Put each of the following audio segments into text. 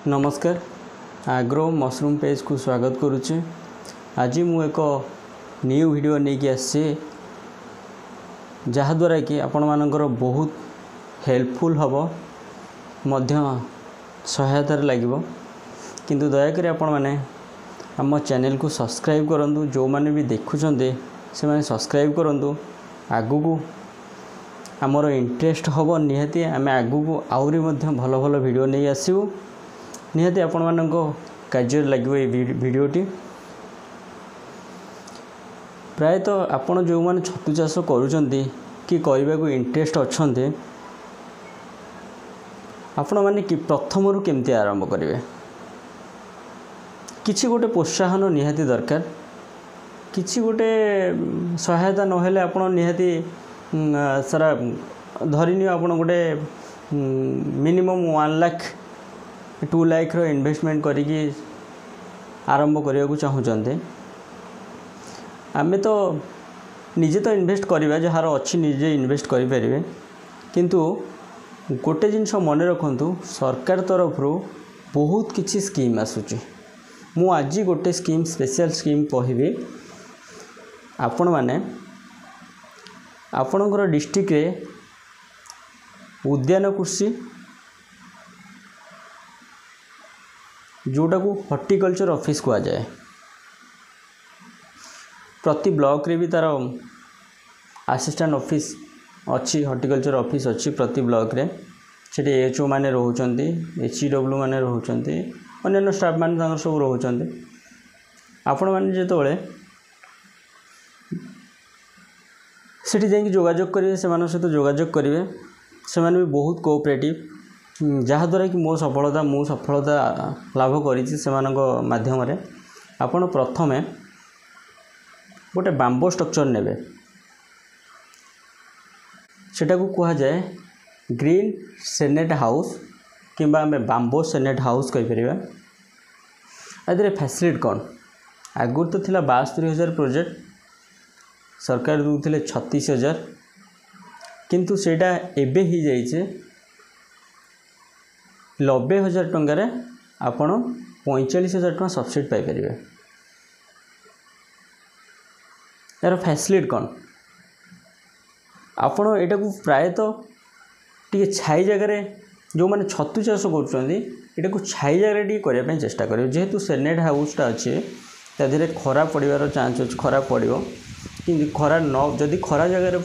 नमस्कार आग्रो mushroom page को स्वागत करुच्चे। आज मु एक न्यू वीडियो नहीं कि आसी जहाद्वारा कि आपण मानकर बहुत हेल्पफुल हम मध्य सहायता लगे किंतु दयाकोरी आपण मैंने आम चैनल को सब्सक्राइब करूँ। जो मैंने भी देखुंटे से मैंने सब्सक्राइब करूँ। आगु को आमर इंटरेस्ट हम निहाती आम आगु को आहरी भल भल वीडियो नहीं आसबू निहाती आपण मानक कार्य लगे भिडियोटी। प्रायतः आपण जो मैंने छतु चाष करुँच कि करने को इंटरेस्ट अच्छा आपण मैंने कि प्रथम केमती आरंभ करेंगे किसी गोटे प्रोत्साहन निहाती दरकार किसी गोटे सहायता नहेले आपण निहाती सारा धरनी आप गोटे मिनिमम 1 लाख 2 लाख रो इन्वेस्टमेंट करिकी आरंभ करने को चाहूँते। आमे तो निजे तो इन्वेस्ट करवा जार अच्छी निजे इन्वेस्ट करें किंतु गोटे जिनस मन रखु सरकार तरफ बहुत किसी स्कीम आसूची। मु आज गोटे स्कीम स्पेशल स्कीम कहबी आपण माने आपणकर डिस्ट्रिक्ट रे उद्यान कृषि जोटा को हॉर्टिकल्चर ऑफिस कह जाए प्रति ब्लॉक रे भी तार असिस्टेंट ऑफिस अच्छी हॉर्टिकल्चर ऑफिस अच्छी प्रति ब्लॉक रे सेठी एचओ माने रहउचंती एचडब्ल्यू माने रहउचंती अन्य स्टाफ माने सब रहउचंती। आपण माने जेतोले सेठी जाइए जोगाजोग करेंगे से सहित जोगाजोग करेंगे से भी बहुत कोऑपरेटिव जहाद्वारा कि मो सफलता लाभ करध्यम आपण प्रथमे गोटे बांबो स्ट्रक्चर नेबे सेटा को कहा जाए ग्रीन सेनेट हाउस किंबा आम बांबो सेनेट हाउस कहीपर। आदि फैसिलिटी कौन आगुरी तो थिला 72,000 प्रोजेक्ट सरकार दूसरे 36,000 किंतु सेटा एबे ही जाइए 90,000 टंकार आपण 45,000 टका सब्सिडी पाइपर। यार फैसिलिटी कौन आपण एटा को प्रायतः टी छाई जगार जो मैंने छतु चाष कर छाई जगार टी करने चेष्टा करें जेहेतु सेनेट हाउसटा अच्छे तादे खरा पड़ार चान्स अच्छे खरा पड़ो कि खरा न जदि खरा जगार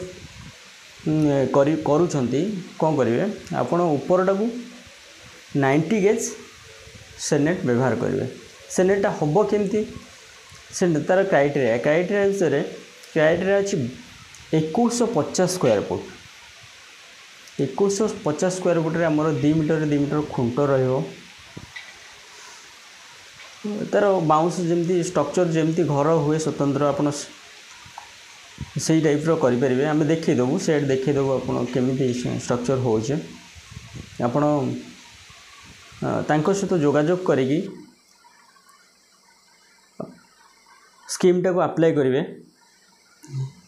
कौन करेंगे आपण उपरटा को 90 गेज सेनेट व्यवहार करेंगे। सेनेटा हम केमती से तार क्राइटेरिया अनुसार क्राइटेरिया अच्छी 2150 स्क्वायर फुट 2150 स्क्वायर फुट रे आमर 2 मीटर खुंट रहिबो तार बाउंस जमती स्ट्रक्चर जमती घर हुए स्वतंत्र आपण से टाइप रो करि परिबे। आमे देखैदेबू सेट देखैदेबू आपण केमिति स्ट्रक्चर होचे आपण तांको सहित जोगाजोग करिकी स्कीमटा को अप्लाई करेंगे।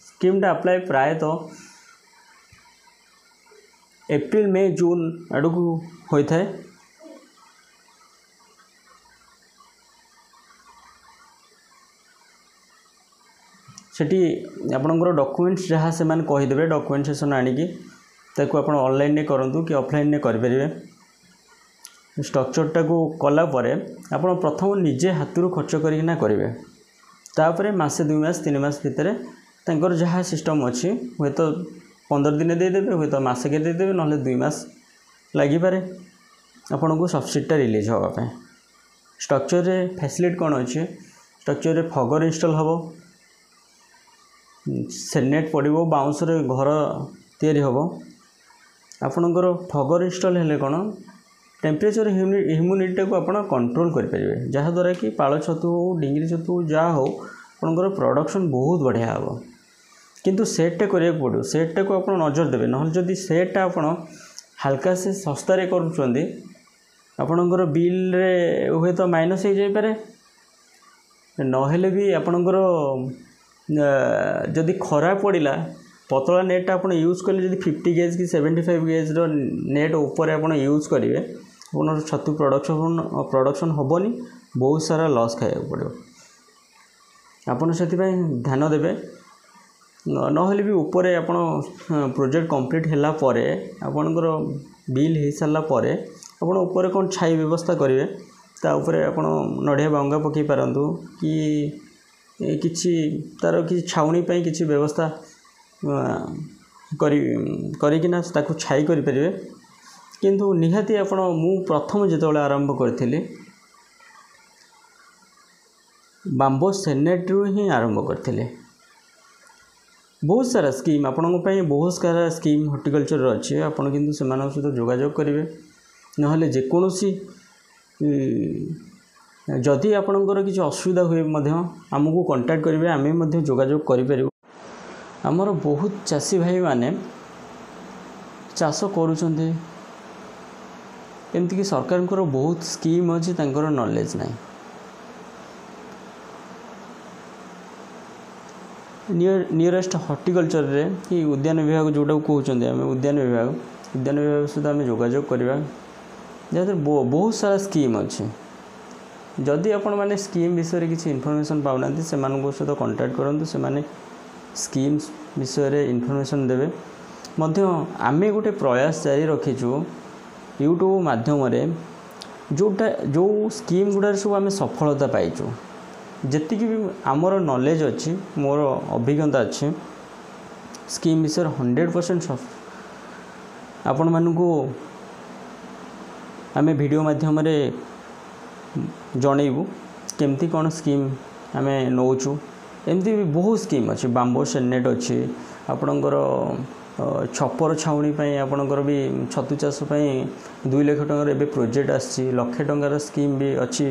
स्कीमटा अप्लाई प्रायतः एप्रिल मे जून आड़ को होता है। सेठी आपणकर डॉक्यूमेंट्स जहाँ से मैंने कहीदेवे डॉक्यूमेंटेशन आनिकी ताको आपण ऑनलाइन करूँ कि ऑफलाइन ने करें। स्ट्रक्चरटा को कला परे आपण प्रथम निजे हाथ खर्च करना करेंगे तापर मासे 2 मास 3 मास भितर तांकर जहाँ सिस्टम अच्छी हे तो 15 दिन देदेवे हे तो मासे के देदेवे ना 2 मास लगिपारे आपण को सब्सिडीटा रिलीज होगापी। स्ट्रक्चर रे फैसिलिटी कौन अच्छे स्ट्रक्चर रे फगर इंस्टॉल हम सेनेट पड़ो बाउंस घर तैयारी हम आपणकर फगर इंस्टॉल हेले कौन टेम्परेचर ह्यूमिडिटी को आप कंट्रोल करें जहाद्वारा कि पाल छतु हो डिंगरी छतु हो जहाँ हो आपंकर प्रोडक्शन बहुत बढ़िया हम किंतु सेट्टा करा पड़ो सेट्टा को आप नजर देवे ना जदि सेट्टा आप हल्का से सस्तार करपणकर बिल रे हुए तो माइनस हो जापे नहेले भी आपणकर जदि खरा पड़ा पतला नेट आप यूज कले 50 गेज कि 75 गेज नेट ऊपर आप यूज करेंगे आपनर छतु प्रोडक्शन हेनी बहुत सारा लॉस खाया पड़ो आपन से ध्यान देवे नहले भी ऊपर आप प्रोजेक्ट कंप्लीट होला परे आपनकर बिल हो सारा पर आपड़ ऊपर कौन छाई व्यवस्था करेंगे ता ऊपर आप नड़िया बांगा पकई पारतु कि किसी तार कि छाउनी किसी व्यवस्था करिकिना ताकू छाई करें किंतु निहाती आपण मु प्रथम जिते आरंभ करी बांबो सेनेट रु ही आरंभ करी बहुत सारा स्कीम आपण बहुत सारा स्कीम हॉर्टिकल्चर अच्छे आपड़ किंतु से सहित जोगाजोग करेंगे नहले जेकोसी जदि आपणकर किसी असुविधा हुए आमको कांटेक्ट करेंगे आम जोगाजोग करें आमर बहुत चाषी भाई माने चाष करुँच एमती सरकार बहुत स्कीम अच्छी नॉलेज ना नियरेस्ट हॉर्टिकल्चर रे कि उद्यान विभाग जोटा कहते हैं उद्यान विभाग सहित आम जोगाजोग करवा जहाँ बहुत सारा स्कीम अच्छे जदि आपण मैंने स्कीम विषय किसी इनफॉरमेशन पाऊना से सहित कांटेक्ट करूँ से स्कीम विषय इनफॉरमेशन देवे आमे गोटे प्रयास जारी रखीचु यूट्यूब माध्यम जोटा जो स्कीम गुड़ा सब आम सफलता पाइचु जी भी आमर नॉलेज अच्छी मोर अभिज्ञता अच्छी स्कीम विषय 100% आपण मानू आम वीडियो माध्यम जनइबू केमती कौन स्कीम आम नौचु एमती भी बहुत स्कीम अच्छी बांबो सेनेट अच्छी आपणकर छपर छाउणी आपणकर भी छतु चाष 2 लाख टंकार एबे प्रोजेक्ट आसी लक्षे टंकार स्कीम भी अच्छी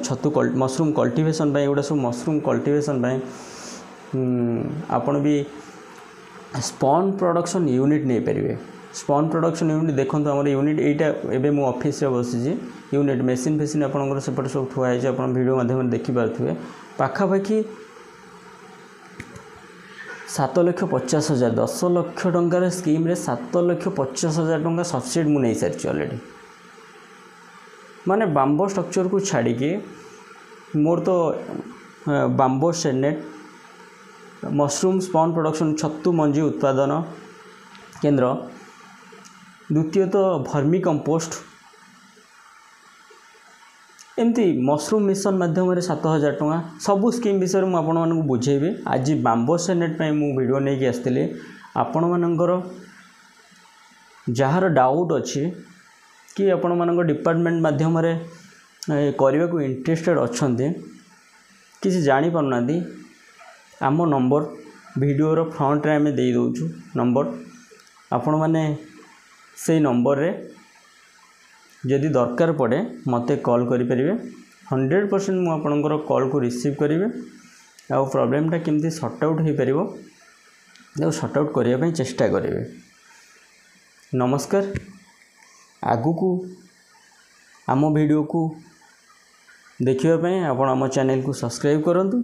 छतु मशरूम कल्टिवेशन गोटा सब मशरूम कल्टिवेशन आपण भी स्पॉन प्रोडक्शन यूनिट नहीं पारे स्पॉन प्रोडक्शन यूनिट देखो आम यूनिट यहाँ एवं मो ऑफिस रे बसी यूनिट मेसीन फेसीन आपंकर सेपटे सब थुआई आप वीडियो माध्यम देखिपे पाखापाखि 7,50,000 10 लाख टंकार स्कीम रे 7,50,000 टंका सब्सिडी मुझे सारी अलरेडी माने बांबो स्ट्रक्चर को छाड़ी के मोर तो बांबो सेनेट मशरूम स्पॉन प्रोडक्शन छतु मंजी उत्पादन केंद्र द्वितीय तो भर्मी कंपोस्ट एमती मशरूम मिशन माध्यम 7,000 टंका सबू स्कीम विषय में आपण मानक बुझेबी आज बांबो सेनेट मु वीडियो नहीं कि आसती आपण मानकर जार डाउट अच्छी कि आपण मानक डिपार्टमेंट माध्यम करने को इंटरेस्टेड अच्छा किसी जानी पारना आम नंबर वीडियोर फ्रंट रे आम दे दौचु नंबर आपण मैंने से नंबर रे जदि दरकार पड़े मते कॉल करें 100% मु आपणकर कॉल को रिसीव करेंगे आ प्रॉब्लमटा केमती सॉर्ट आउट हो पार सॉर्ट आउट करने चेष्टा करेंगे। नमस्कार आगु को आम वीडियो को देखिए आपण आम चैनल को सब्सक्राइब करंतु।